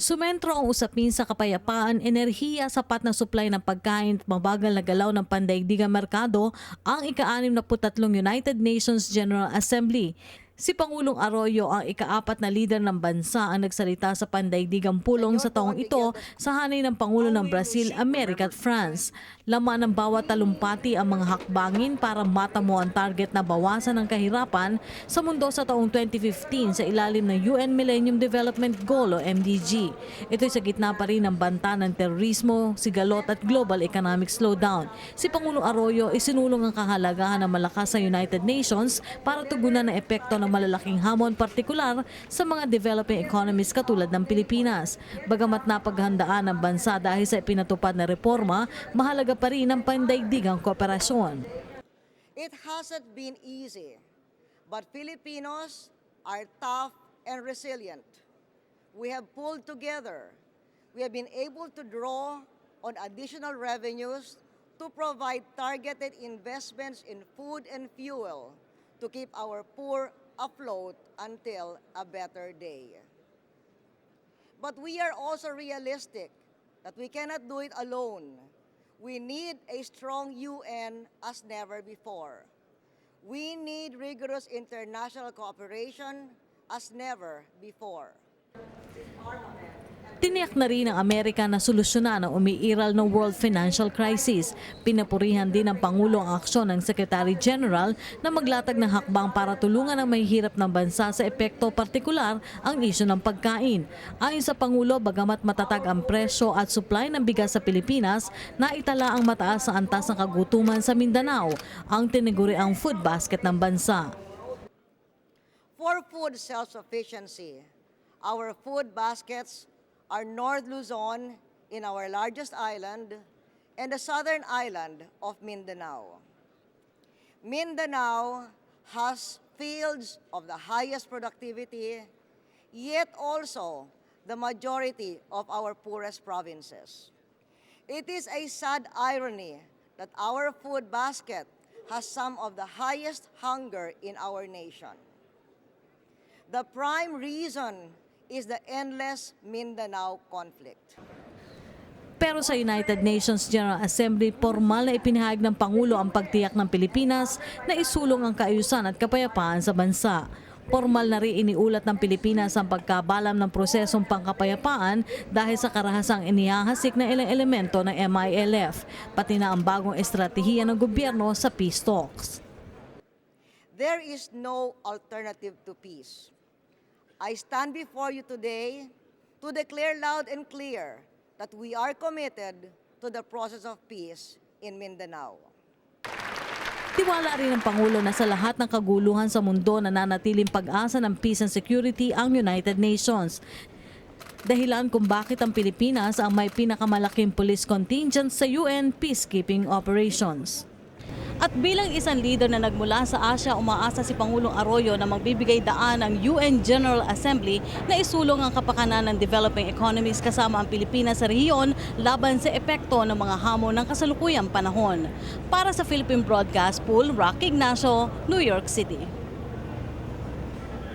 Sumentro ang usapin sa kapayapaan, enerhiya, sapat na supply ng pagkain at mabagal na galaw ng pandaigdigang merkado ang ika-63 United Nations General Assembly. Si Pangulong Arroyo ang ika-4 na lider ng bansa ang nagsalita sa pandaigdigang pulong sa taong ito sa hanay ng Pangulo ng Brazil, America at France. Laman ng bawat talumpati ang mga hakbangin para matamo ang target na bawasan ang kahirapan sa mundo sa taong 2015 sa ilalim ng UN Millennium Development Goal o MDG. Ito'y sa gitna pa rin ng banta ng terorismo, sigalot at global economic slowdown. Si Pangulong Arroyo isinulong ang kahalagahan ng malakas sa United Nations para tugunan ang epekto ng malalaking hamon partikular sa mga developing economies katulad ng Pilipinas. Bagamat napaghandaan ng bansa dahil sa ipinatupad na reforma, mahalaga pa rin ang pandaigdigang kooperasyon. It hasn't been easy, but Filipinos are tough and resilient. We have pulled together. We have been able to draw on additional revenues to provide targeted investments in food and fuel to keep our poor afloat until a better day. But we are also realistic that we cannot do it alone. We need a strong UN as never before. We need rigorous international cooperation as never before. Tiniyak na rin ng Amerika na solusyonan ang umiiral ng world financial crisis. Pinapurihan din ng Pangulo ang aksyon ng Secretary General na maglatag ng hakbang para tulungan ang mahihirap ng bansa sa epekto partikular ang isyu ng pagkain. Ayon sa Pangulo, bagamat matatag ang presyo at supply ng bigas sa Pilipinas, naitala ang mataas sa antas ng kagutuman sa Mindanao, ang tinaguri ang food basket ng bansa. For food self-sufficiency, our food baskets are North Luzon in our largest island and the southern island of Mindanao. Mindanao has fields of the highest productivity, yet also the majority of our poorest provinces. It is a sad irony that our food basket has some of the highest hunger in our nation. The prime reason is the endless Mindanao conflict. Pero sa United Nations General Assembly, formal na ipinahayag ng Pangulo ang pagtiyak ng Pilipinas na isulong ang kaayusan at kapayapaan sa bansa. Formal na rin iniulat ng Pilipinas ang pagkabalam ng prosesong pangkapayapaan dahil sa karahasang inihahasik na ilang elemento ng MILF, pati na ang bagong estratehiya ng gobyerno sa peace talks. There is no alternative to peace. I stand before you today to declare loud and clear that we are committed to the process of peace in Mindanao. Tiwala rin ng Pangulo na sa lahat ng kaguluhan sa mundo nananatiling pag-asa ng peace and security ang United Nations. Dahilan kung bakit ang Pilipinas ang may pinakamalaking police contingent sa UN peacekeeping operations. At bilang isang leader na nagmula sa Asia, umaasa si Pangulong Arroyo na magbibigay daan ang UN General Assembly na isulong ang kapakanan ng developing economies kasama ang Pilipinas sa rehiyon laban sa epekto ng mga hamon ng kasalukuyang panahon. Para sa Philippine Broadcast Pool, Rocky Ignacio, New York City.